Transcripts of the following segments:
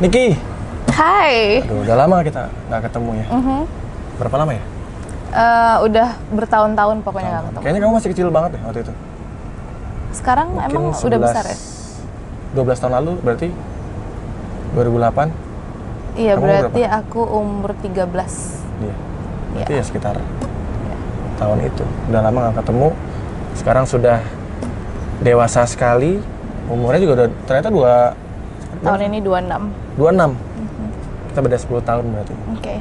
Niki. Hai. Aduh, udah lama kita nggak ketemu ya. Berapa lama ya? Udah bertahun-tahun pokoknya nggak ketemu. Kayaknya kamu masih kecil banget ya waktu itu. Sekarang Mungkin emang 11, udah besar ya? 12 tahun lalu berarti 2008. Iya, Kamu berarti berapa? aku umur 13. Iya. Berarti Iya. ya sekitar tahun itu. Udah lama nggak ketemu. Sekarang sudah dewasa sekali. Umurnya juga udah ternyata Tahun ini 26. 26. Kita beda 10 tahun berarti. Oke.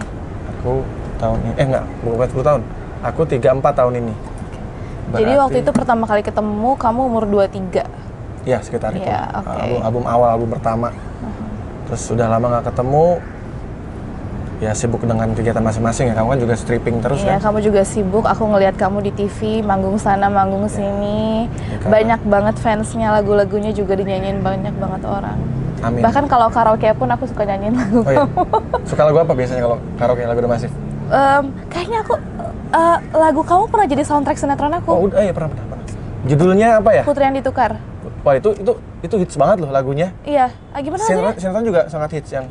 Aku tahun ini, enggak, bukan 10 tahun. Aku 34 tahun ini. Jadi waktu itu pertama kali ketemu kamu umur 23. Ya, sekitar itu. Iya, oke. Album awal, album pertama. Terus sudah lama nggak ketemu. Ya sibuk dengan kegiatan masing-masing ya. Kamu kan juga stripping terus Iya, kan? kamu juga sibuk. Aku ngelihat kamu di TV, manggung sana, manggung sini. Ya, Banyak banget fansnya, lagu-lagunya juga dinyanyiin banyak banget orang. Amin. Bahkan kalau karaoke pun aku suka nyanyiin lagu Oh iya? kamu. Suka lagu apa biasanya kalau karaoke, lagu udah masif? Kayaknya aku lagu kamu pernah jadi soundtrack sinetron aku. Oh udah, iya pernah. Judulnya apa ya? Putri yang ditukar. Wah itu hits banget loh lagunya. Iya. Gimana lagunya? Sinetron juga sangat hits yang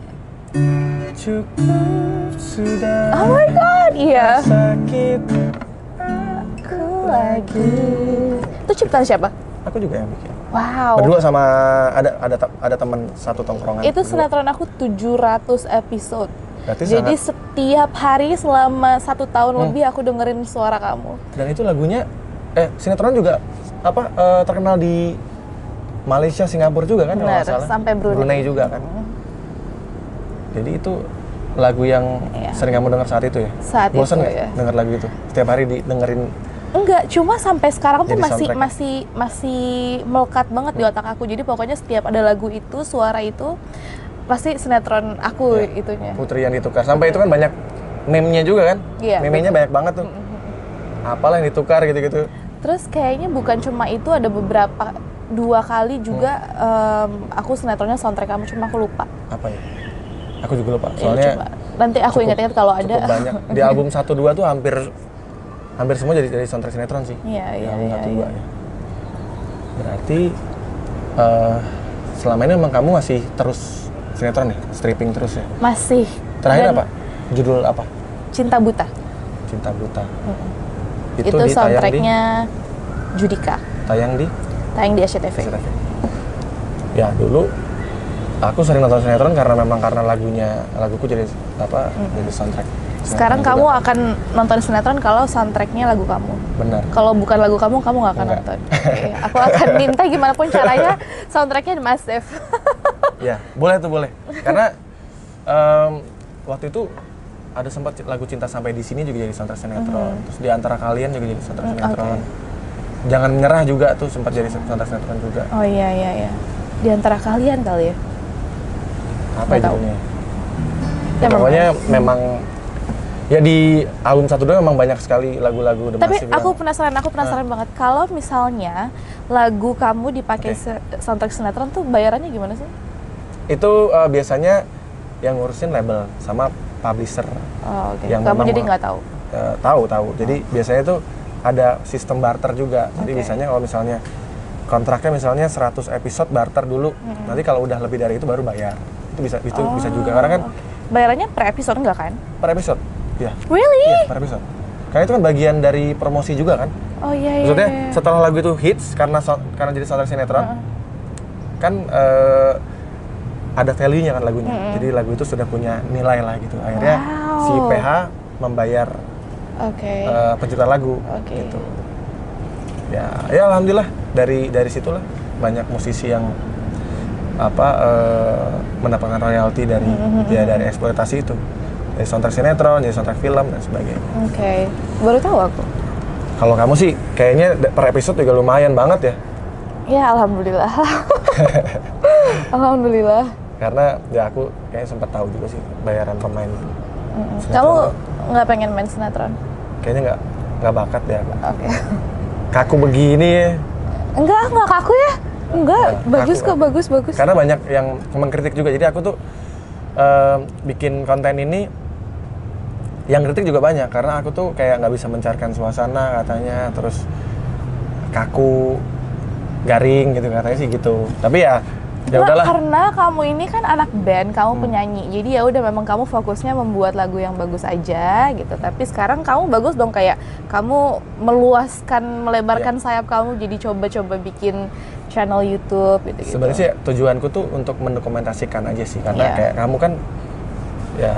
cukup sudah. Oh my god, iya. Sakit. Aku lagi. Itu ciptaan siapa? Aku juga yang bikin. Wow. Berdua sama ada teman satu tongkrongan. Itu berdua. sinetron aku 700 episode. Berarti Jadi sangat- setiap hari selama 1 tahun lebih aku dengerin suara kamu. Dan itu lagunya sinetron juga terkenal di Malaysia, Singapura juga kan kalau Benar, nggak salah. sampai Brunei. juga kan. Jadi itu lagu yang Iya. sering kamu dengar saat itu ya? Saat Bosan itu, nggak ya. denger lagu itu? Setiap hari dengerin. Enggak, cuma sampai sekarang tuh Jadi soundtrack. masih melekat banget di otak aku. Jadi pokoknya setiap ada lagu itu, suara itu pasti sinetron aku Ya, itunya. Putri yang ditukar. Sampai itu kan banyak meme-nya juga kan? Iya, Meme-nya banyak banget tuh. Apalah yang ditukar gitu-gitu. Terus kayaknya bukan cuma itu, ada beberapa 2 kali juga aku sinetronnya soundtrack kamu, cuma aku lupa. Apa ya? Aku juga lupa. Ya, Soalnya coba. Nanti aku ingat-ingat kalau ada. cukup banyak. Di album 1-2 tuh hampir semua jadi soundtrack sinetron sih. Iya, Di iya, album iya, 1-2 iya. ya. Berarti selama ini memang kamu masih terus sinetron ya? Stripping terus ya? Masih. Terakhir Dan apa? Judul apa? Cinta Buta. Cinta Buta. Itu ditayang soundtracknya Judika. tayang di Tayang di SCTV. SCTV. Ya dulu aku sering nonton sinetron karena laguku jadi jadi soundtrack. Sekarang Sinetron kamu juga. akan nonton sinetron kalau soundtracknya lagu kamu. Benar. Kalau bukan lagu kamu nggak akan Enggak. nonton. Oke, aku akan minta gimana pun caranya soundtracknya Mas Dev. Ya, boleh tuh boleh. Karena waktu itu ada sempat lagu Cinta Sampai di Sini juga jadi soundtrack sinetron. Terus Di Antara Kalian juga jadi soundtrack sinetron. Jangan Menyerah juga tuh sempat jadi soundtrack sinetron juga. Oh iya. Di antara kalian kali ya. Apa ya Nggak tahu. judulnya? Ya, Pokoknya memang ya di album 1-2 memang banyak sekali lagu-lagu The Tapi Massive aku yang- penasaran banget. Kalau misalnya lagu kamu dipakai Oke. soundtrack sinetron tuh bayarannya gimana sih? itu biasanya yang ngurusin label sama publisher. Oh, oke. Yang Kamu memang jadi nggak tahu. Tahu. Jadi biasanya tuh ada sistem barter juga. Jadi Oke. misalnya kalau misalnya kontraknya misalnya 100 episode barter dulu. Nanti kalau udah lebih dari itu baru bayar. Itu bisa juga karena kan Bayarannya per episode enggak kan? per episode. Ya. Really? Iya, per episode. Karena itu kan bagian dari promosi juga kan. Oh iya. Maksudnya iya. setelah lagu itu hits karena jadi soundtrack sinetron, kan ada value-nya kan lagunya. Jadi lagu itu sudah punya nilai lah gitu. Akhirnya Wow. si PH membayar Oke. pencipta lagu Oke. gitu. Ya alhamdulillah dari situlah banyak musisi yang mendapatkan royalti dari dari eksploitasi itu. Dari soundtrack sinetron, dari soundtrack film dan sebagainya. Oke. Baru tahu aku. Kalau kamu sih kayaknya per episode juga lumayan banget ya. Ya alhamdulillah. Alhamdulillah. Karena ya aku kayaknya sempat tahu juga sih bayaran pemain. sinetron Kamu tuh nggak pengen main sinetron? kayaknya nggak bakat ya. Oke. Kaku begini ya. Enggak kaku ya? Enggak, Nah, bagus kaku, kok, bagus. Karena banyak yang mengkritik juga. Jadi aku tuh bikin konten ini yang kritik juga banyak karena aku tuh kayak nggak bisa mencairkan suasana katanya, terus kaku, garing gitu katanya sih gitu. Tapi ya ya udahlah. Karena kamu ini kan anak band, kamu penyanyi. Jadi ya udah memang kamu fokusnya membuat lagu yang bagus aja gitu. Tapi sekarang kamu bagus dong, kayak kamu melebarkan sayap kamu, jadi coba-coba bikin channel YouTube gitu. Sebenarnya sih tujuanku tuh untuk mendokumentasikan aja sih, karena kayak kamu kan ya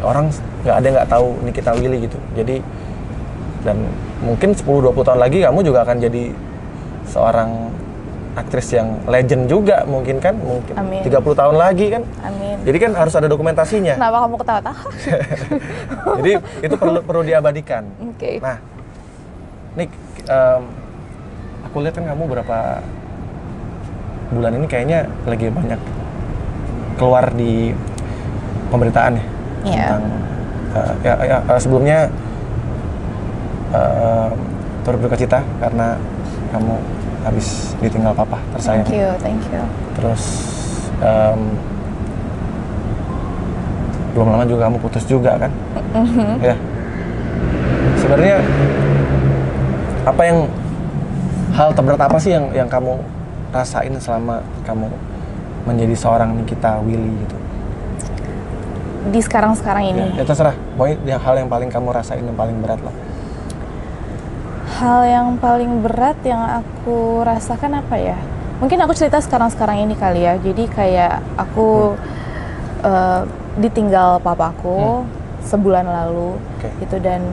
orang nggak tahu Nikita Willy gitu. Jadi dan mungkin 10-20 tahun lagi kamu juga akan jadi seorang aktris yang legend juga mungkin kan, mungkin Amin. 30 tahun lagi kan. Amin. Jadi kan harus ada dokumentasinya. Kenapa kamu ketawa-tawa? Jadi itu perlu diabadikan. Oke. Nah, Nik, aku lihat kan kamu berapa bulan ini kayaknya lagi banyak keluar di pemberitaan ya. Iya. Tentang sebelumnya turut berduka cita karena kamu habis ditinggal papa tersayang. Thank you. Terus belum lama juga kamu putus juga kan? Ya. Sebenarnya hal terberat apa sih yang kamu rasain selama kamu menjadi seorang Nikita Willy gitu? Di sekarang ini. Ya terserah. Pokoknya hal yang paling kamu rasain yang paling berat lah. Hal yang paling berat yang aku rasakan apa ya? Mungkin aku cerita sekarang ini kali ya. Jadi kayak aku ditinggal papaku sebulan lalu gitu, dan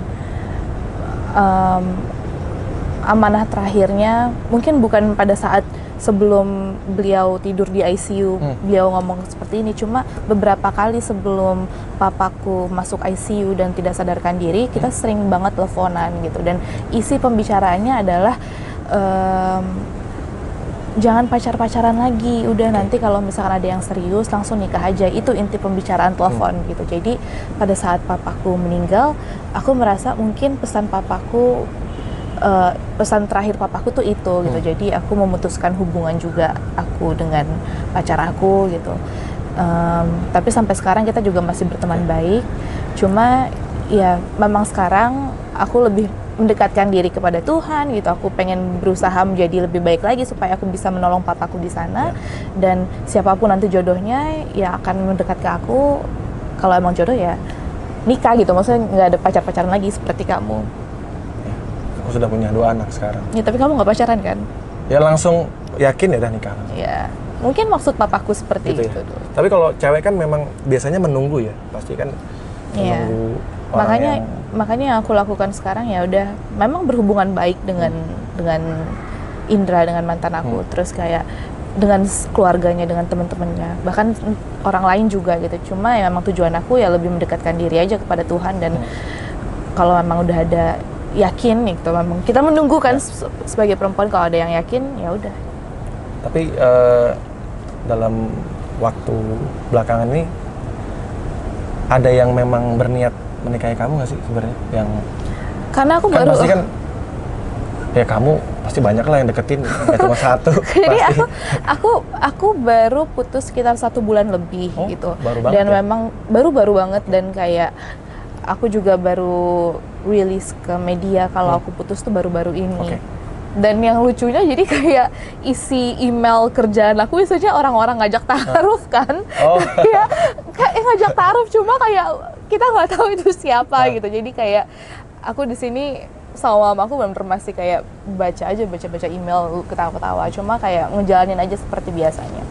amanah terakhirnya mungkin bukan pada saat sebelum beliau tidur di ICU beliau ngomong seperti ini, cuma beberapa kali sebelum papaku masuk ICU dan tidak sadarkan diri, kita sering banget teleponan gitu, dan isi pembicaraannya adalah jangan pacaran lagi, udah nanti kalau misalkan ada yang serius langsung nikah aja. Itu inti pembicaraan telepon gitu. Jadi pada saat papaku meninggal, aku merasa mungkin pesan papaku, pesan terakhir papaku tuh itu gitu. Jadi aku memutuskan hubungan juga aku dengan pacar aku gitu. Tapi sampai sekarang kita juga masih berteman baik. Cuma ya memang sekarang aku lebih mendekatkan diri kepada Tuhan gitu. Aku pengen berusaha menjadi lebih baik lagi supaya aku bisa menolong papaku di sana. Dan siapapun nanti jodohnya ya akan mendekat ke aku. Kalau emang jodoh ya nikah gitu. Maksudnya nggak ada pacar-pacaran lagi seperti kamu. Aku sudah punya 2 anak sekarang. Ya tapi kamu nggak pacaran kan? Ya langsung yakin ya udah nikah. Ya mungkin maksud papaku seperti gitu itu. Ya. Tapi kalau cewek kan memang biasanya menunggu ya, pasti kan menunggu. Makanya yang aku lakukan sekarang ya udah memang berhubungan baik dengan Indra, dengan mantan aku, terus kayak dengan keluarganya, dengan teman-temannya, bahkan orang lain juga gitu. Cuma ya memang tujuan aku ya lebih mendekatkan diri aja kepada Tuhan, dan kalau memang udah ada yakin gitu, memang kita menunggu kan sebagai perempuan, kalau ada yang yakin ya udah. Tapi dalam waktu belakangan ini ada yang memang berniat menikahi kamu nggak sih sebenarnya? Yang karena aku kan baru pasti kan ya kamu pasti banyak lah yang deketin, ya cuma satu. Jadi aku baru putus sekitar 1 bulan lebih gitu, baru banget dan memang baru banget, dan kayak aku juga baru rilis ke media kalau aku putus tuh baru-baru ini. Dan yang lucunya jadi kayak isi email kerjaan aku isinya orang-orang ngajak taruh kan. Kayak ngajak taruh, cuma kayak kita nggak tahu itu siapa gitu. Jadi kayak aku di sini sama mama aku benar-benar masih kayak baca email, ketawa-ketawa, cuma kayak ngejalanin aja seperti biasanya.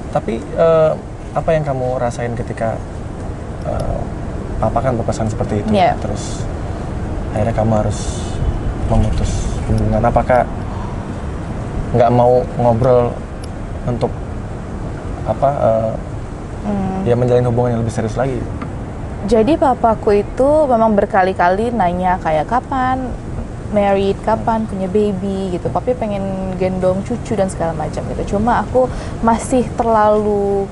Tapi apa yang kamu rasain ketika papa kan berpesan seperti itu, terus akhirnya kamu harus memutus hubungan? Apakah nggak mau ngobrol untuk ya menjalin hubungan yang lebih serius lagi? Jadi papaku itu memang berkali-kali nanya kayak kapan married, kapan punya baby gitu. Papi pengen gendong cucu dan segala macam gitu. Cuma aku masih terlalu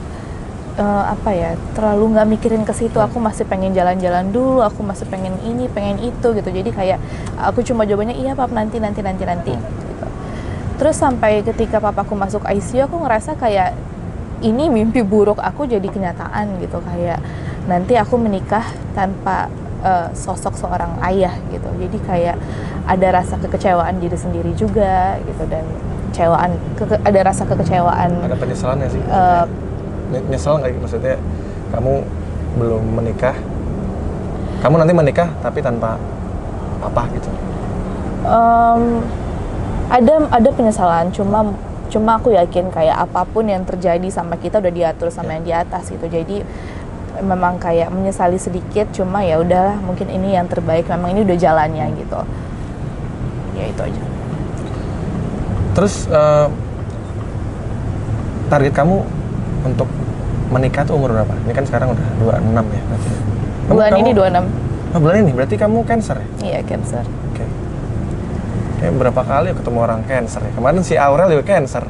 terlalu nggak mikirin ke situ. Aku masih pengen jalan-jalan dulu, aku masih pengen ini, pengen itu gitu. Jadi kayak aku cuma jawabannya iya pap, nanti gitu. Terus sampai ketika papaku masuk ICU, aku ngerasa kayak ini mimpi buruk aku jadi kenyataan gitu. Kayak nanti aku menikah tanpa sosok seorang ayah gitu. Jadi kayak ada rasa kekecewaan diri sendiri juga gitu. Dan kekecewaan, ada rasa kekecewaan. Ada penyesalan nggak sih? Nyesel nggak? Maksudnya kamu belum menikah, kamu nanti menikah tapi tanpa papa gitu. Ada penyesalan, cuma aku yakin kayak apapun yang terjadi sama kita udah diatur sama yang di atas gitu. Jadi memang kayak menyesali sedikit, cuma ya udahlah, mungkin ini yang terbaik, memang ini udah jalannya gitu. Ya itu aja. Terus target kamu untuk menikah tuh umur berapa? Ini kan sekarang udah 26 ya berarti. Bulan ini 26. Oh, bulan ini berarti kamu Cancer ya? Iya, Cancer. Oke. Kayak berapa kali ketemu orang Cancer ya? Kemarin si Aurel juga Cancer.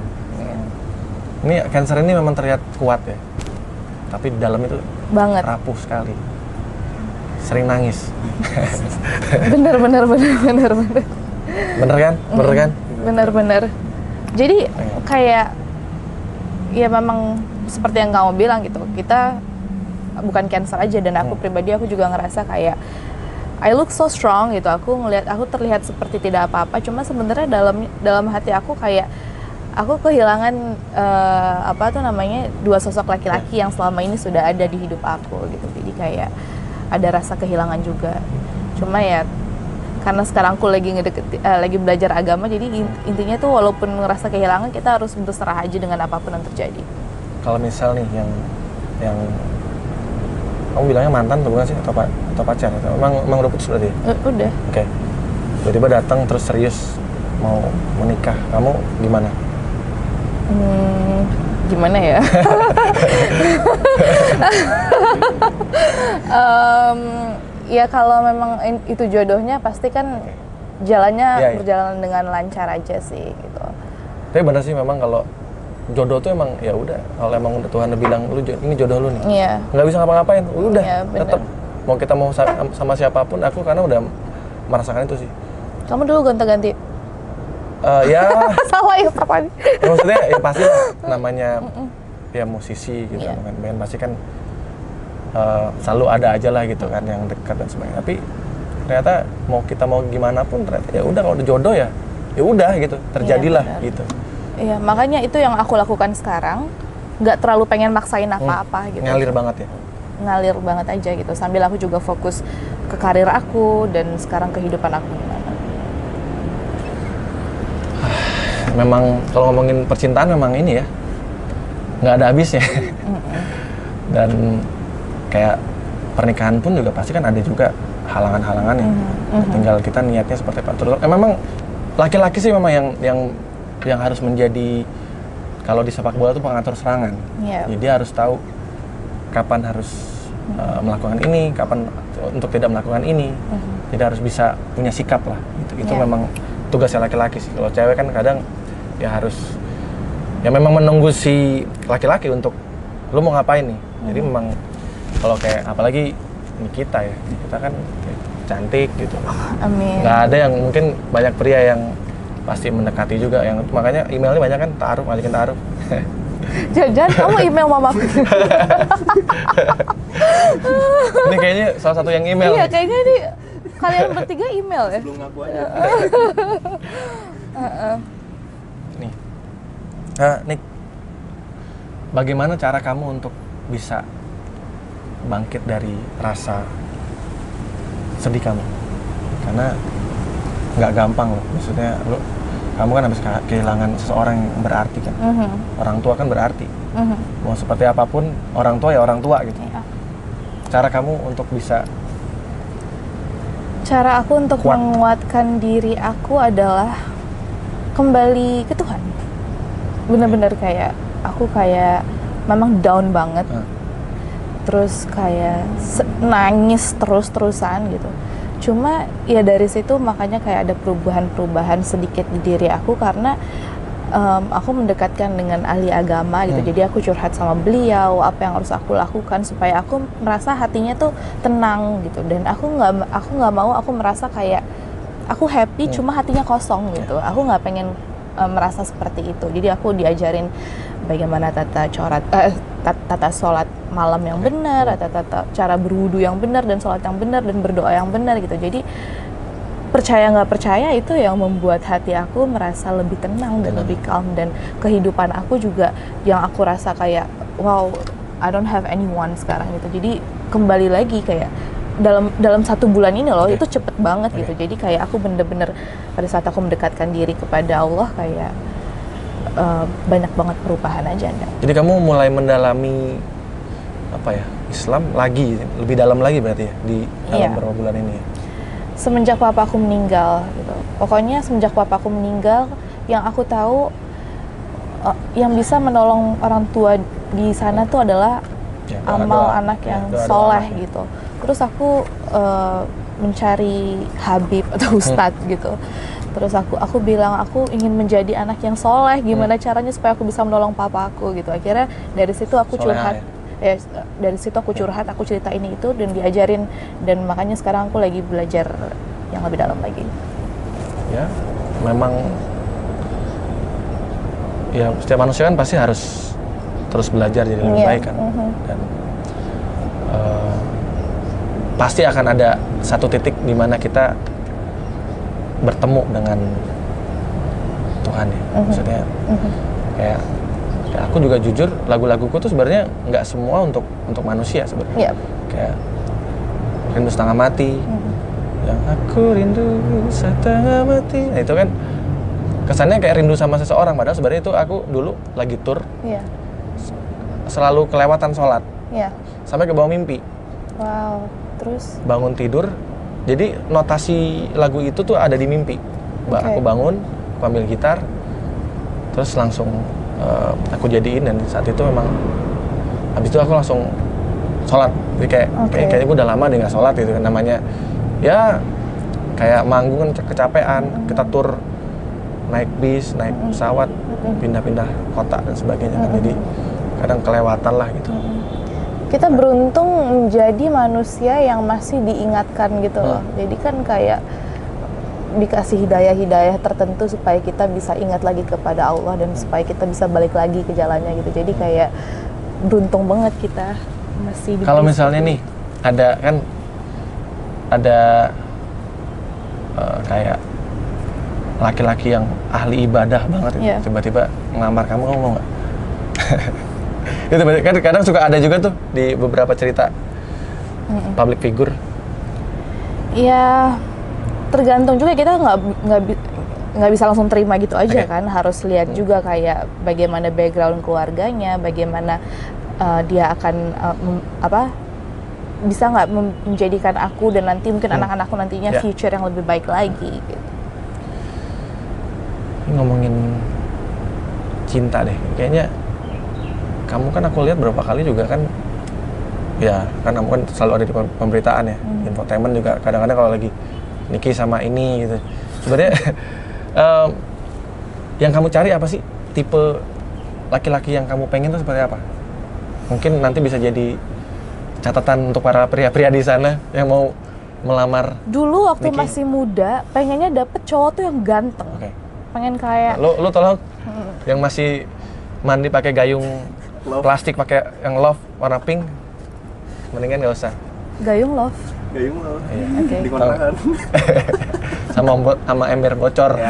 Ini Cancer ini memang terlihat kuat ya, tapi di dalam itu Banget. rapuh sekali, sering nangis. Bener. Bener kan? Bener kan? Bener. Jadi kayak ya memang seperti yang kamu bilang gitu, kita bukan Cancer aja, dan aku pribadi aku juga ngerasa kayak I look so strong gitu. Aku terlihat seperti tidak apa-apa, cuma sebenarnya dalam hati aku kayak aku kehilangan dua sosok laki-laki yang selama ini sudah ada di hidup aku gitu. Jadi kayak ada rasa kehilangan juga. Cuma ya karena sekarang aku lagi belajar agama, jadi intinya tuh walaupun ngerasa kehilangan, kita harus berserah aja dengan apapun yang terjadi. Kalau misal nih yang kamu bilangnya mantan tuh bukan sih, atau pacar atau emang udah putus berarti? Udah. Oke. Tiba-tiba datang terus serius mau menikah, kamu gimana? Gimana ya? Ya kalau memang itu jodohnya, pasti kan jalannya berjalan dengan lancar aja sih gitu. Tapi benar sih memang kalau jodoh tuh emang ya udah, kalau emang udah Tuhan udah bilang lu ini jodoh lu nih. Iya. Nggak bisa ngapa-ngapain, udah tetap mau kita mau sama siapapun, aku karena udah merasakan itu sih. Kamu dulu gonta-ganti? Ya. Salah ya kapan? Maksudnya ya pasti namanya ya musisi gitu kan, band pasti kan selalu ada aja lah gitu kan yang dekat dan sebagainya. Tapi ternyata kita mau gimana pun ternyata ya udah, kalau udah jodoh ya udah gitu, terjadilah gitu. Iya, makanya itu yang aku lakukan sekarang. Nggak terlalu pengen maksain apa-apa gitu. Ngalir banget ya? Ngalir banget aja gitu. Sambil aku juga fokus ke karir aku dan sekarang kehidupan aku gimana. Memang kalau ngomongin percintaan memang ini ya, nggak ada habisnya. Dan kayak pernikahan pun juga pasti kan ada juga halangan-halangan ya. Tinggal kita niatnya seperti apa. Terus memang laki-laki sih memang yang harus menjadi, kalau di sepak bola itu pengatur serangan. Jadi dia harus tahu kapan harus melakukan ini, kapan untuk tidak melakukan ini. Jadi harus bisa punya sikap lah. Itu memang tugasnya laki-laki sih. Kalau cewek kan kadang ya harus ya memang menunggu si laki-laki untuk lu mau ngapain nih. Jadi memang kalau kayak apalagi ini kita kan cantik gitu. Amin. Nggak ada yang, mungkin banyak pria yang pasti mendekati juga, yang makanya emailnya banyak kan, taruh, ngajakin taruh. Jangan kamu email mama. Ini kayaknya salah satu yang email. Iya, kayaknya ini kalian bertiga email ya. Belum ngaku aja. Nih, Nick, bagaimana cara kamu untuk bisa bangkit dari rasa sedih kamu? Karena nggak gampang loh, maksudnya kamu kan habis kehilangan seseorang yang berarti kan. Orang tua kan berarti. Mau seperti apapun orang tua ya orang tua gitu. Cara kamu untuk bisa, cara aku untuk menguatkan diri aku adalah kembali ke Tuhan. Bener-bener kayak aku kayak memang down banget. Terus kayak nangis terus-terusan gitu. Cuma ya dari situ makanya kayak ada perubahan-perubahan sedikit di diri aku, karena aku mendekatkan dengan ahli agama gitu. Jadi aku curhat sama beliau apa yang harus aku lakukan supaya aku merasa hatinya tuh tenang gitu. Dan aku nggak mau aku merasa kayak aku happy cuma hatinya kosong gitu. Aku nggak pengen merasa seperti itu. Jadi aku diajarin bagaimana tata sholat malam yang benar, tata cara berwudu yang benar, dan sholat yang benar, dan berdoa yang benar gitu. Jadi percaya nggak percaya itu yang membuat hati aku merasa lebih tenang dan lebih calm, dan kehidupan aku juga yang aku rasa kayak wow, I don't have anyone sekarang gitu. Jadi kembali lagi kayak dalam 1 bulan ini loh, itu cepet banget gitu. Jadi kayak aku bener-bener pada saat aku mendekatkan diri kepada Allah kayak banyak banget perubahan aja. Jadi kamu mulai mendalami apa ya, Islam lagi, lebih dalam lagi berarti ya di dalam beberapa bulan ini ya? Semenjak papaku meninggal gitu. Pokoknya semenjak papaku meninggal, yang aku tahu yang bisa menolong orang tua di sana tuh adalah amal anak yang soleh gitu. Terus aku mencari habib atau ustadz gitu. Terus aku bilang aku ingin menjadi anak yang soleh. Gimana caranya supaya aku bisa menolong papa aku gitu. Akhirnya dari situ aku curhat. Ya, dari situ aku curhat, aku cerita ini itu dan diajarin, dan makanya sekarang aku lagi belajar yang lebih dalam lagi. Ya, memang ya setiap manusia kan pasti harus terus belajar jadi lebih baik kan. Dan pasti akan ada satu titik di mana kita bertemu dengan Tuhan ya. Maksudnya kayak aku juga jujur, lagu-laguku tuh sebenarnya nggak semua untuk manusia sebenarnya. Kayak Rindu Setengah Mati, yang aku rindu setengah mati. Nah itu kan kesannya kayak rindu sama seseorang, padahal sebenarnya itu aku dulu lagi tur, selalu kelewatan sholat, sampai ke bawah mimpi. Wow, terus? Bangun tidur, jadi notasi lagu itu tuh ada di mimpi. Aku bangun, aku ambil gitar, terus langsung aku jadiin, dan saat itu memang habis itu aku langsung sholat. Jadi kayaknya gue udah lama deh nggak sholat gitu kan. Namanya ya kayak manggung kan kecapean, kita tur naik bis, naik pesawat, pindah-pindah kota dan sebagainya kan. Jadi kadang kelewatan lah gitu. Kita beruntung menjadi manusia yang masih diingatkan gitu loh. Jadi kan kayak dikasih hidayah-hidayah tertentu supaya kita bisa ingat lagi kepada Allah dan supaya kita bisa balik lagi ke jalannya gitu. Jadi kayak beruntung banget kita masih. Kalau misalnya nih ada kayak laki-laki yang ahli ibadah banget gitu, tiba-tiba ngelamar kamu mau nggak? Itu kan kadang suka ada juga tuh di beberapa cerita public figure. Ya tergantung juga, kita nggak bisa langsung terima gitu aja kan, harus lihat juga kayak bagaimana background keluarganya, bagaimana dia akan bisa nggak menjadikan aku dan nanti mungkin anak-anakku nantinya future yang lebih baik lagi gitu. Ngomongin cinta deh, kayaknya kamu kan aku lihat berapa kali juga kan, ya kan kamu kan selalu ada di pemberitaan ya, infotainment juga kadang-kadang kalau lagi Niki sama ini gitu. Sebenarnya yang kamu cari apa sih? Tipe laki-laki yang kamu pengen tuh seperti apa? Mungkin nanti bisa jadi catatan untuk para pria-pria di sana yang mau melamar. Dulu waktu Niki. masih muda, pengennya dapet cowok tuh yang ganteng. Pengen kayak lo tolong yang masih mandi pakai gayung plastik pakai yang love warna pink, mendingan nggak usah. Gayung love. Di kontrakan. sama ember bocor.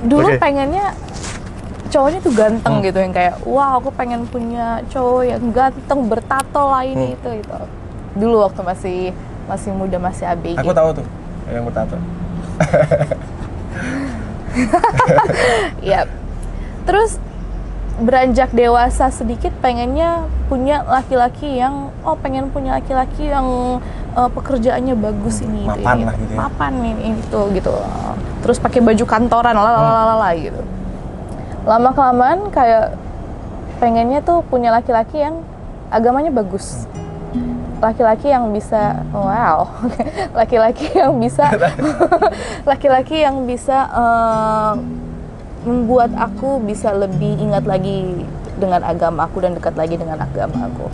Dulu pengennya cowoknya tuh ganteng gitu, yang kayak wah aku pengen punya cowok yang ganteng bertato lah ini itu. Dulu waktu masih muda, masih ABG. Aku tahu tuh yang bertato. Ya. Terus beranjak dewasa sedikit pengennya punya laki-laki yang pengen punya laki-laki yang pekerjaannya bagus ini mapan itu, lah gitu ya. Mapan ini itu gitu. Terus pakai baju kantoran lalalala gitu. Lama kelamaan kayak pengennya tuh punya laki-laki yang agamanya bagus. Laki-laki yang bisa laki-laki yang bisa laki-laki yang bisa membuat aku bisa lebih ingat lagi dengan agama aku dan dekat lagi dengan agama aku.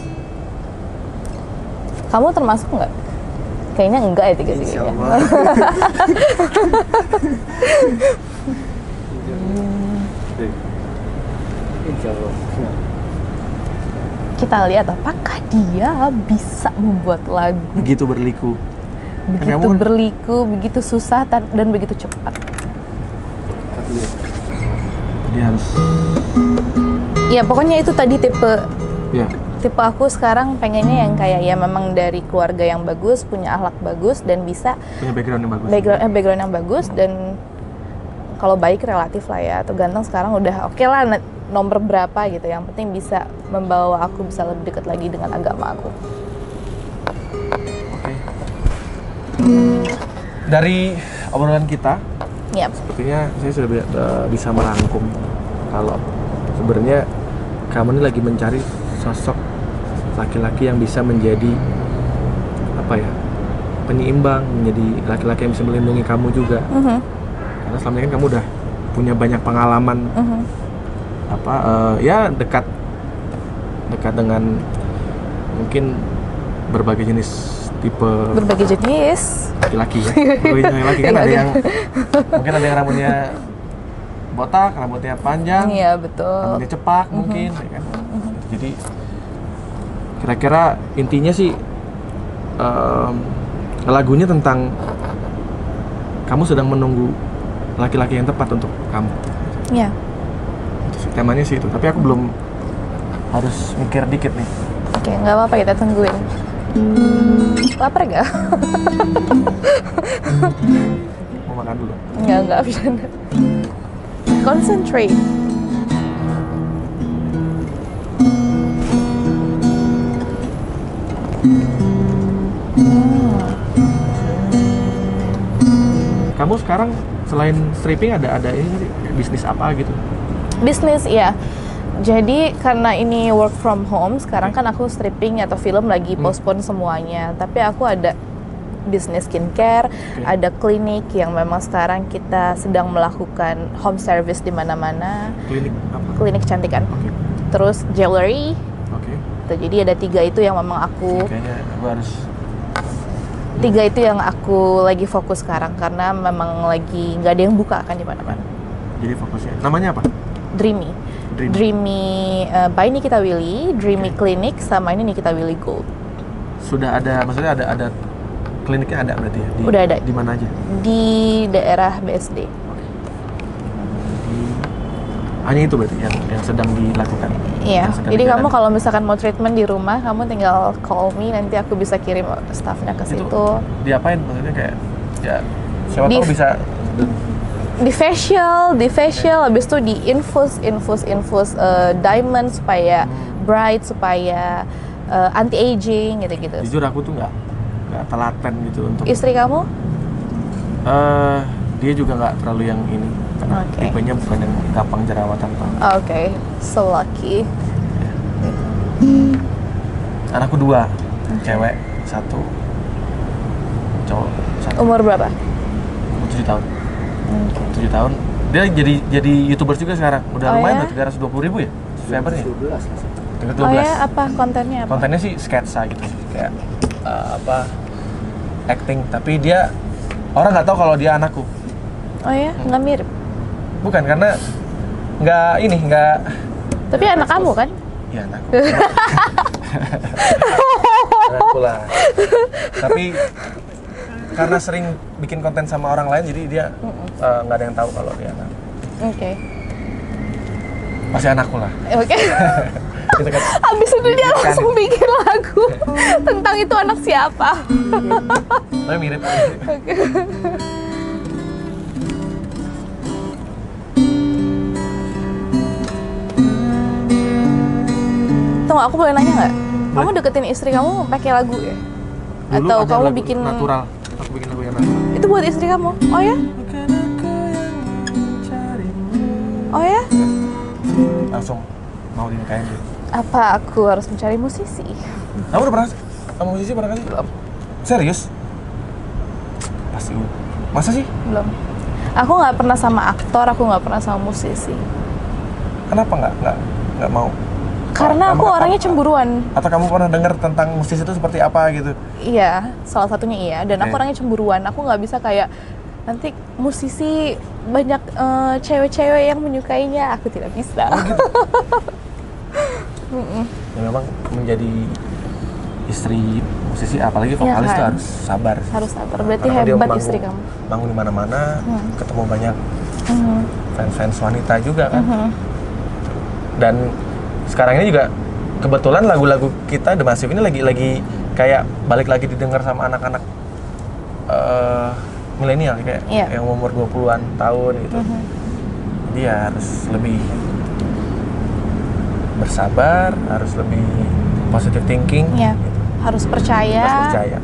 Kamu termasuk nggak? Kayaknya enggak ya tiga-tiganya. Insya Allah. Kita lihat apakah dia bisa membuat lagu Begitu berliku. begitu Kamu kan- berliku, begitu susah dan begitu cepat. Jadi harus. Ya pokoknya itu tadi tipe Ya. aku sekarang pengennya yang kayak ya memang dari keluarga yang bagus, punya akhlak bagus dan bisa Punya background yang bagus. background yang bagus dan kalau baik relatif lah ya, atau ganteng sekarang udah oke lah nomor berapa gitu, yang penting bisa membawa aku bisa lebih dekat lagi dengan agama aku. Oke. Dari obrolan kita, Yap. sepertinya saya sudah bisa merangkum kalau sebenarnya kamu ini lagi mencari sosok laki-laki yang bisa menjadi apa ya, penyeimbang, menjadi laki-laki yang bisa melindungi kamu juga. Karena selama ini kan kamu udah punya banyak pengalaman ya dekat dengan mungkin berbagai jenis tipe Berbagai jenis. laki-laki ya. Berbagai jenis laki kan ada yang mungkin ada yang rambutnya botak, rambutnya panjang, Iya betul. rambutnya cepak mungkin, ya kan? Jadi kira-kira intinya sih lagunya tentang kamu sedang menunggu laki-laki yang tepat untuk kamu. Iya. Itu sih, temanya sih itu. Tapi aku belum, harus mikir dikit nih. Oke, nggak apa-apa kita tungguin. Lapar gak? Mau makan dulu. Nggak bisa. Concentrate. Kamu sekarang selain stripping ada ini nggak sih? Bisnis apa gitu? Bisnis ya. Jadi karena ini work from home, sekarang kan aku stripping atau film lagi postpone semuanya. Tapi aku ada bisnis skincare, ada klinik yang memang sekarang kita sedang melakukan home service di mana-mana. Klinik apa? Klinik kecantikan. Oke. Terus jewelry. Oke. Jadi ada 3 itu yang memang aku Kayaknya aku harus. 3 itu yang aku lagi fokus sekarang karena memang lagi nggak ada yang buka kan di mana-mana. Jadi fokusnya. Namanya apa? Dreamy. Dreamy by Nikita Willy, Dreamy Clinic sama ini Nikita Willy Gold. Sudah ada, maksudnya ada kliniknya ada berarti ya? Udah ada. Di mana aja? Di daerah BSD. Hanya itu berarti yang sedang dilakukan? Iya. Yang sedang Jadi kamu dijalani. kalau misalkan mau treatment di rumah, kamu tinggal call me, nanti aku bisa kirim staffnya ke situ. Itu diapain? Maksudnya kayak ya siapa Di- tahu bisa. Di facial, habis itu di infus diamond supaya bright, supaya anti aging gitu-gitu. Jujur aku tuh nggak telaten gitu untuk. Istri kamu? Dia juga nggak terlalu yang ini karena Oke. tipenya bukan yang gampang jerawatan tuh. Oke, so lucky. Anakku 2, cewek 1, cowok 1. Umur berapa? 7 tahun. Oke. 7 tahun. Dia jadi YouTuber juga sekarang. Udah Oh lumayan ya? udah 320.000 ya subscribernya. 12. Oh ya, apa kontennya apa? Kontennya sih sketsa gitu sih, kayak acting. Tapi dia orang nggak tahu kalau dia anakku. Oh ya, nggak mirip. Bukan karena nggak. Tapi anak kamu kan? Ya anakku. Anakku lah. Tapi karena sering bikin konten sama orang lain, jadi dia nggak ada yang tahu kalau dia anak. Oke. Masih anakku lah. Oke. Gitu kan. Abis itu dia langsung bikin lagu tentang itu anak siapa. Tapi mirip. Oke. Tunggu, aku boleh nanya nggak? Kamu deketin istri kamu pakai lagu ya? Dulu Atau ada kamu lagu bikin natural. Aku bikin lagu yang natural. itu buat istri kamu? Oh ya? Oh ya? Langsung mau dinikahin gitu. Apa aku harus mencari musisi? Kamu udah pernah sama musisi pernah kali? Belum. Serius? Pasti. Masa sih? Belum. Aku nggak pernah sama aktor, aku nggak pernah sama musisi. Kenapa nggak mau? Karena aku Kamu- orangnya cemburuan. Atau kamu pernah dengar tentang musisi itu seperti apa gitu? Iya, salah satunya iya. Dan aku Oke. orangnya cemburuan. Aku nggak bisa kayak nanti musisi banyak cewek-cewek yang menyukainya. Aku tidak bisa. Ya memang menjadi istri musisi apalagi Iya vokalis kan? tuh harus sabar. Harus sabar. Berarti Karena dia hebat manggung- istri kamu. Manggung di mana-mana, ketemu banyak Mhm. fans-fans wanita juga kan. Mhm. Dan sekarang ini juga kebetulan lagu-lagu kita The Massive ini lagi kayak balik lagi didengar sama anak-anak milenial kayak Iya. yang umur 20-an tahun gitu. Jadi ya harus lebih bersabar, harus lebih positive thinking, Iya. gitu. Harus percaya. Harus percaya.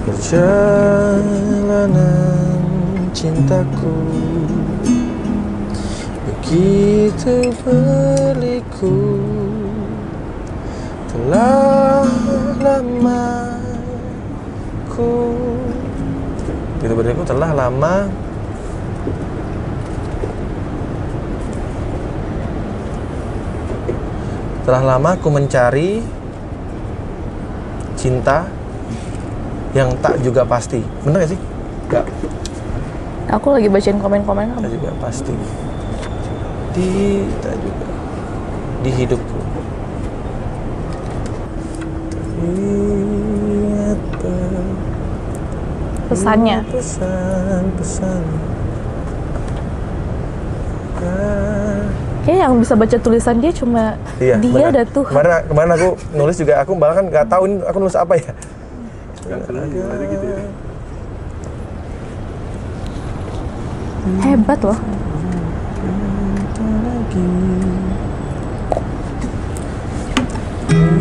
Perjalanan cintaku begitu berliku, telah lama begitu berliku, telah lama ku mencari cinta yang tak juga pasti. Bener gak sih? Gak. Aku lagi bacain komen-komen kamu. Tak juga pasti. Tak juga di hidupku. Ingat Pesannya. pesan-pesan. Kayaknya yang bisa baca tulisan dia cuma dia benar. dan Tuhan. Kemarin aku nulis juga, aku malah kan nggak tahu ini aku nulis apa ya. Gitu ya. Hebat loh.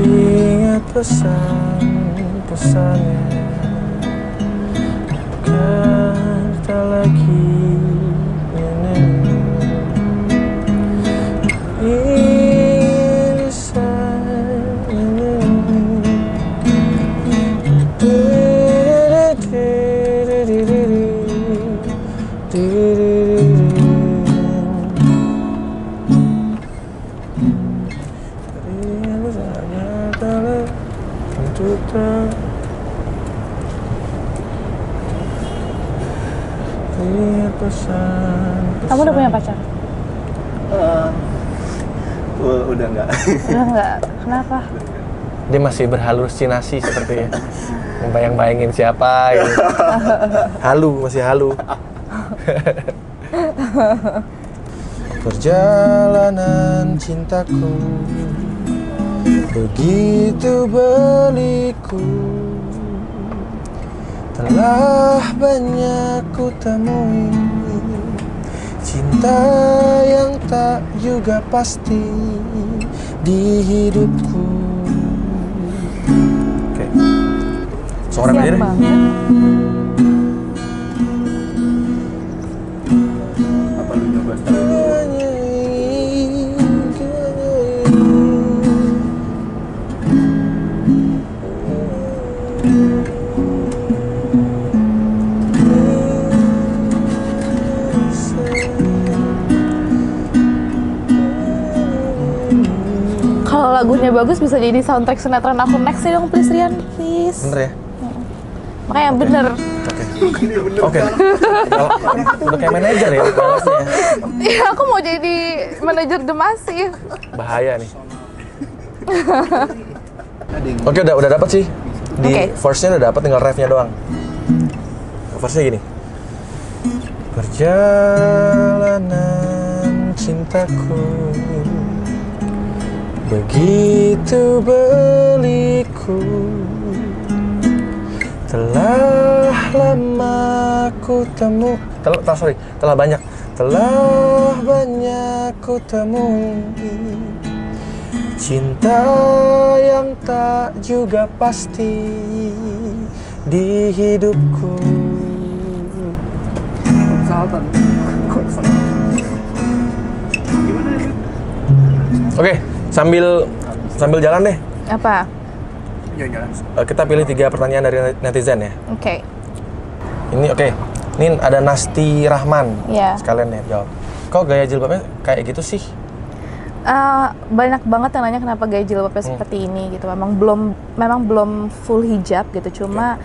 Ingat pesan-pesannya, kan tak lagi Kamu udah punya pacar? Udah enggak. Udah enggak. Kenapa? Dia masih berhalusinasi sepertinya. Membayang-bayangin siapa gitu. Masih halu. Perjalanan cintaku begitu berliku, telah banyak ku temui cinta yang tak juga pasti di hidupku. Oke. Seorang aja deh. Apa lu nyoba sekali? Kalau lagunya bagus bisa jadi soundtrack sinetron aku next ya dong, please Rian, please. Bener ya? Makanya yang bener. Oke. Udah kayak manajer ya balasnya. Iya, aku mau jadi manajer The Massive. Bahaya nih. Oke, udah dapat sih. Di Oke. verse-nya udah dapat, tinggal ref-nya doang. Verse-nya gini. Perjalanan cintaku begitu berliku, telah lama ku telah banyak ku temui cinta yang tak juga pasti di hidupku. Oke, sambil jalan deh. Apa? Jalan-jalan. Kita pilih 3 pertanyaan dari netizen ya. Oke. Ini oke. Ini ada Nasti Rahman. Iya. Sekalian ya jawab. Kok gaya jilbabnya kayak gitu sih? Banyak banget yang nanya kenapa gaya jilbabnya seperti ini gitu. Memang belum full hijab gitu. Cuma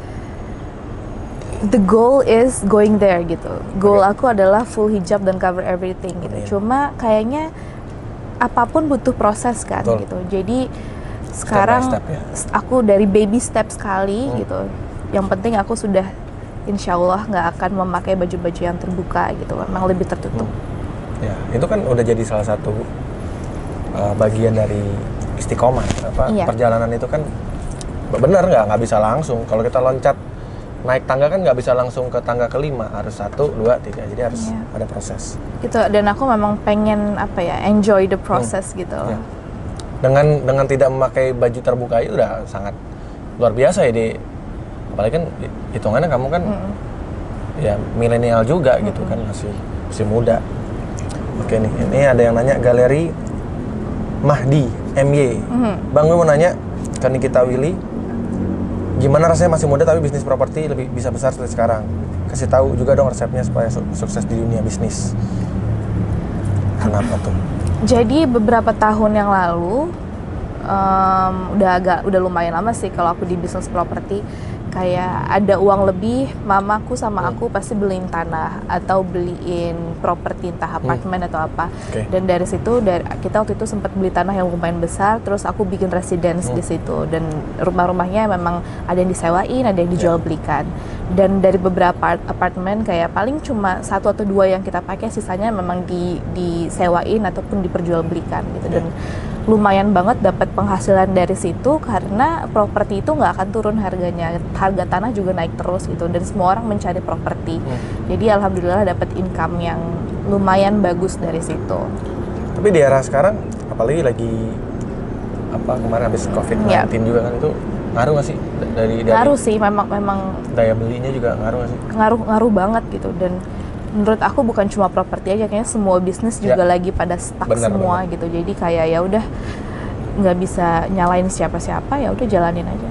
the goal is going there gitu. Goal aku adalah full hijab dan cover everything gitu. Amin. Cuma kayaknya apapun butuh proses kan. Betul. Gitu. Jadi Sekarang step ya? aku dari baby step sekali gitu. Yang penting aku sudah insya Allah nggak akan memakai baju-baju yang terbuka gitu, memang lebih tertutup. Ya, itu kan udah jadi salah satu bagian dari istiqomah. Iya. Perjalanan itu kan benar nggak bisa langsung. Kalau kita loncat naik tangga kan nggak bisa langsung ke tangga kelima, harus 1, 2, 3. Jadi harus ada proses. Gitu, dan aku memang pengen enjoy the process gitu. Ya. Dengan tidak memakai baju terbuka itu udah sangat luar biasa ya, apalagi kan hitungannya kamu kan ya milenial juga gitu kan, masih muda. Oke nih, ini ada yang nanya, Galeri Mahdi MY. Bang, gue mau nanya ke Nikita Willy, gimana rasanya masih muda tapi bisnis properti lebih bisa besar seperti sekarang? Kasih tahu juga dong resepnya supaya sukses di dunia bisnis. Kenapa tuh? Jadi beberapa tahun yang lalu, udah lumayan lama sih kalau aku di bisnis properti. Kayak ada uang lebih, mamaku sama aku pasti beliin tanah atau beliin properti, entah apartemen atau apa. Dan dari situ, kita waktu itu sempat beli tanah yang lumayan besar, terus aku bikin residence di situ. Dan rumah-rumahnya memang ada yang disewain, ada yang dijual belikan. Dan dari beberapa apartemen kayak paling cuma 1 atau 2 yang kita pakai, sisanya memang disewain ataupun diperjualbelikan gitu. Dan lumayan banget dapat penghasilan dari situ karena properti itu nggak akan turun harganya, harga tanah juga naik terus gitu, dan semua orang mencari properti. Jadi alhamdulillah dapat income yang lumayan bagus dari situ. Tapi di era sekarang, apalagi lagi kemarin habis COVID-19 juga kan, itu ngaruh nggak sih dari ngaruh sih, memang daya belinya juga ngaruh nggak sih? Ngaruh banget gitu. Dan menurut aku bukan cuma properti aja, kayaknya semua bisnis juga lagi pada stuck semua gitu. Jadi kayak ya udah nggak bisa nyalain siapa-siapa, ya udah jalanin aja.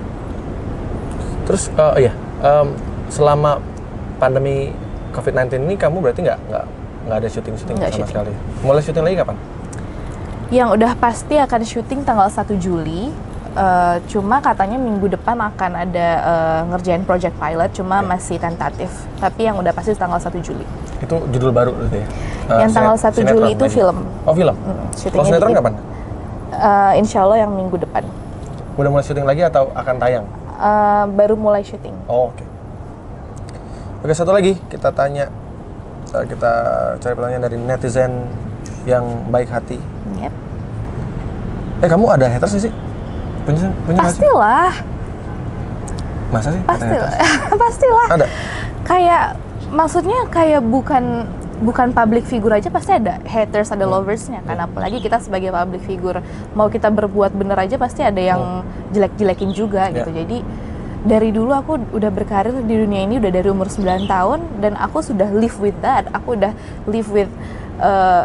Terus selama pandemi COVID-19 ini kamu berarti nggak ada syuting sama sekali? Mulai syuting lagi kapan? Yang udah pasti akan syuting tanggal 1 Juli. Cuma katanya minggu depan akan ada ngerjain project pilot, cuma masih tentatif. Tapi yang udah pasti tanggal 1 Juli. Itu judul baru berarti ya? Yang tanggal 1 Juli itu film. Oh, film? Kalau sinetron kapan? Insya Allah yang minggu depan. Udah mulai syuting lagi atau akan tayang? Baru mulai syuting. Oh, oke. Oke, satu lagi kita tanya. Kita cari pertanyaan dari netizen yang baik hati. Yep. Kamu ada haters sih? Punya Pastilah. Masa sih? Pastilah. Ada. Kayak maksudnya kayak bukan public figure aja pasti ada haters, ada loversnya kan. Apalagi kita sebagai public figure, mau kita berbuat bener aja pasti ada yang jelek-jelekin juga gitu. Jadi dari dulu aku udah berkarir di dunia ini udah dari umur 9 tahun, dan aku sudah live with that. Aku udah live with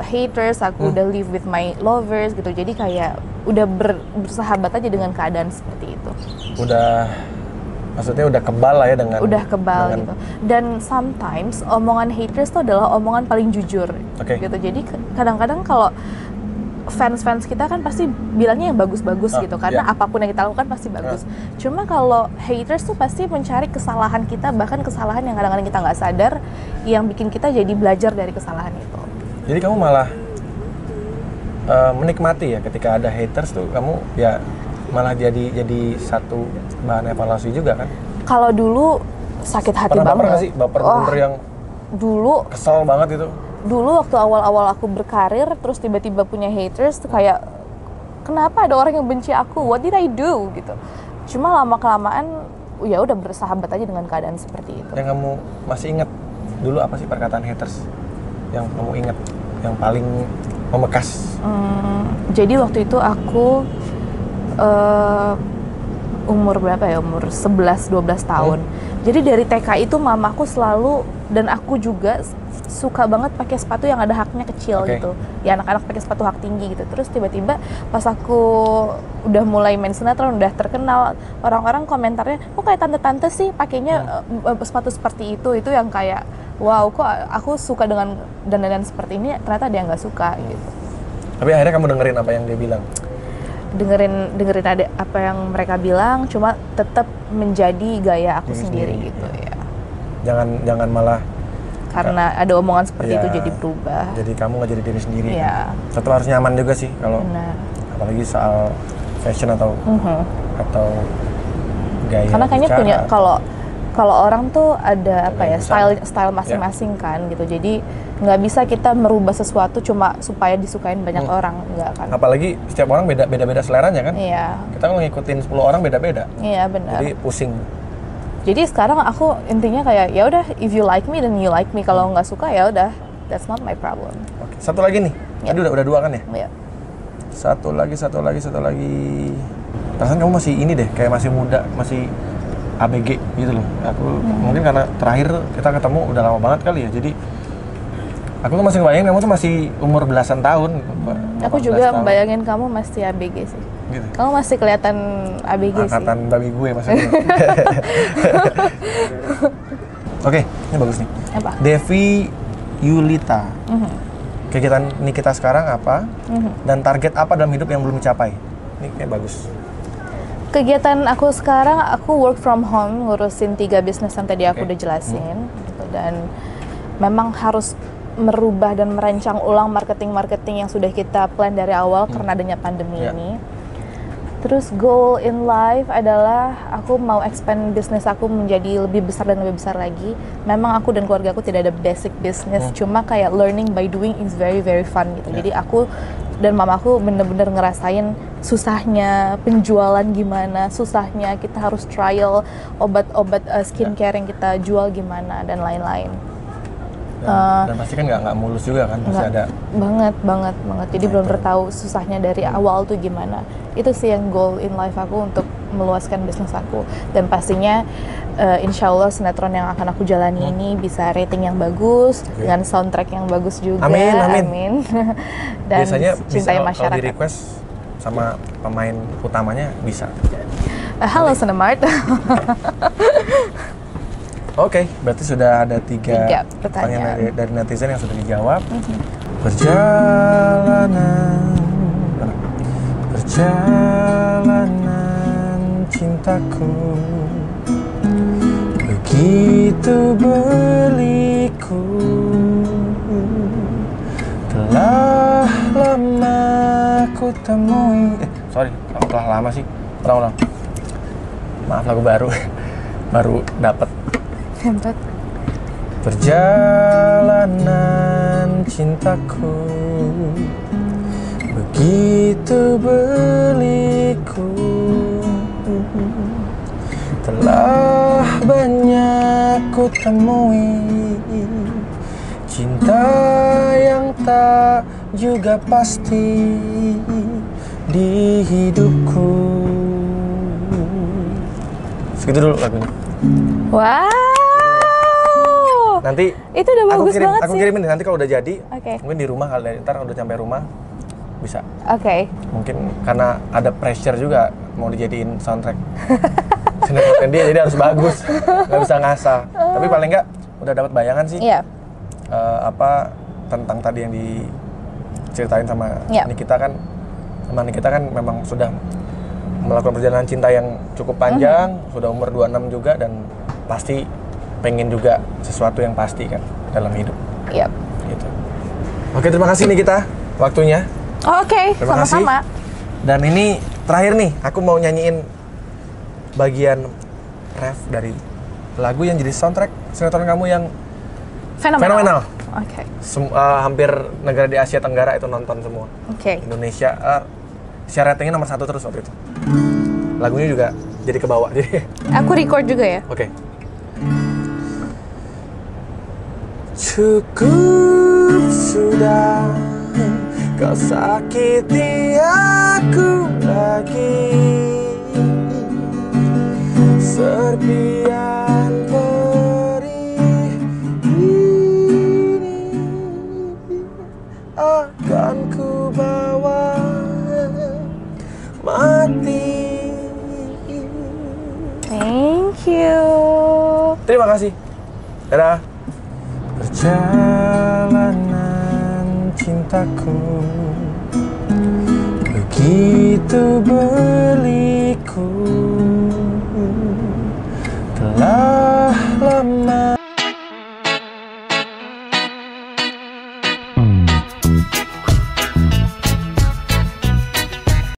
haters, aku udah live with my lovers gitu. Jadi kayak udah bersahabat aja dengan keadaan seperti itu. Maksudnya udah kebal lah ya dengan gitu. Dan sometimes omongan haters itu adalah omongan paling jujur gitu. Jadi kadang-kadang kalau fans kita kan pasti bilangnya yang bagus-bagus gitu, karena apapun yang kita lakukan pasti bagus. Cuma kalau haters tuh pasti mencari kesalahan kita, bahkan kesalahan yang kadang-kadang kita nggak sadar, yang bikin kita jadi belajar dari kesalahan itu. Jadi kamu malah menikmati ya ketika ada haters tuh, kamu ya malah jadi satu bahan evaluasi juga kan? Kalau dulu sakit hati banget. Pernah nggak sih baper bener yang dulu kesel banget itu? Dulu waktu awal-awal aku berkarir, terus tiba-tiba punya haters tuh kayak, kenapa ada orang yang benci aku? What did I do? Gitu. Cuma lama-kelamaan ya udah bersahabat aja dengan keadaan seperti itu. Yang kamu masih ingat dulu apa sih perkataan haters yang kamu ingat, yang paling membekas? Jadi waktu itu aku umur berapa ya? Umur 11-12 tahun. Jadi dari TK itu mamaku selalu, dan aku juga suka banget pakai sepatu yang ada haknya kecil gitu. Ya anak-anak pakai sepatu hak tinggi gitu. Terus tiba-tiba pas aku udah mulai main sinetron, udah terkenal, orang-orang komentarnya, kok kayak tante-tante sih pakainya sepatu seperti itu. Itu yang kayak, wow, kok aku suka dengan dandanan seperti ini, ternyata dia nggak suka gitu. Tapi akhirnya kamu dengerin apa yang dia bilang? Dengerin ada apa yang mereka bilang, cuma tetap menjadi gaya aku sendiri gitu ya. Jangan malah karena ada omongan seperti itu jadi berubah. Jadi kamu nggak jadi diri sendiri. Iya. Tetap harus nyaman juga sih kalau apalagi soal fashion atau gaya Karena kayaknya bicara. punya kalau orang tuh ada apa ya, Gaya style masing-masing kan gitu. Jadi nggak bisa kita merubah sesuatu cuma supaya disukain banyak orang, nggak kan? Apalagi setiap orang beda-beda seleranya kan. Iya. Kita kalau ngikutin 10 orang beda-beda. Iya benar. Jadi pusing. Jadi sekarang aku intinya kayak ya udah, if you like me then you like me. Kalau nggak suka ya udah, that's not my problem. Oke. Satu lagi nih. Tadi udah 2 kan ya? Iya. Satu lagi. Perasaan kamu masih ini deh, kayak masih muda, masih ABG gitu loh. Aku mungkin karena terakhir kita ketemu udah lama banget kali ya. Jadi aku tuh masih ngebayangin kamu tuh masih umur belasan tahun. Aku 18 juga tahun. bayangin kamu masih ABG sih. Gitu. Kamu masih kelihatan ABG sih. Angkatan babi gue maksudnya. Oke, ini bagus nih. Apa? Devi Yulita. Kegiatan Nikita sekarang apa? Dan target apa dalam hidup yang belum dicapai? Ini kayak bagus. Kegiatan aku sekarang, aku work from home, ngurusin 3 bisnis yang tadi aku udah jelasin. Gitu. Dan memang harus merubah dan merancang ulang marketing yang sudah kita plan dari awal karena adanya pandemi ini. Terus goal in life adalah aku mau expand bisnis aku menjadi lebih besar dan lebih besar lagi. Memang aku dan keluarga aku tidak ada basic business, cuma kayak learning by doing is very very fun gitu. Jadi aku dan mamaku bener-bener ngerasain susahnya penjualan gimana, susahnya kita harus trial obat-obat skincare yang kita jual gimana dan lain-lain. Dan pasti kan nggak mulus juga kan, pasti ada. Banget. Jadi belum tahu susahnya dari awal tuh gimana. Itu sih yang goal in life aku untuk meluaskan bisnis aku. Dan pastinya insya Allah sinetron yang akan aku jalani ini bisa rating yang bagus, dengan soundtrack yang bagus juga. Amin. Dan biasanya bisa cintai kalau masyarakat. di request sama pemain utamanya bisa. Halo Cinemart. Oke, berarti sudah ada 3 pertanyaan dari netizen yang sudah dijawab. Perjalanan cintaku begitu berliku, telah lama ku temui. Telah lama sih. Ulang. Maaf, lagu baru dapat. Perjalanan cintaku begitu berliku, telah banyak ku temui cinta yang tak juga pasti di hidupku. Segitu dulu lagunya. Wow. Nanti itu udah bagus banget aku sih. kirimin nanti kalau udah jadi. Oke. Mungkin di rumah kali, ntar udah sampai rumah bisa. Oke. Mungkin karena ada pressure juga mau dijadiin soundtrack sinetron dia, jadi harus bagus, nggak bisa ngasal. Tapi paling nggak udah dapat bayangan sih. Iya. Apa tentang tadi yang diceritain sama Nikita kan. Sama Nikita kan memang sudah melakukan perjalanan cinta yang cukup panjang, sudah umur 26 juga, dan pasti pengen juga sesuatu yang pasti kan dalam hidup. Iya. Gitu. Oke, terima kasih Nikita waktunya. Oke, Terima sama-sama. kasih. Dan ini terakhir nih, aku mau nyanyiin bagian ref dari lagu yang jadi soundtrack sinetron kamu yang fenomenal. Oke. Hampir negara di Asia Tenggara itu nonton semua. Oke. Indonesia share ratingnya nomor 1 terus waktu itu. Lagunya juga jadi ke bawah. Jadi Aku record juga ya. Oke. Cukup sudah kau sakiti aku lagi, serpian perih ini akan ku bawa mati. Thank you. Terima kasih. Dadah. Perjalanan cintaku begitu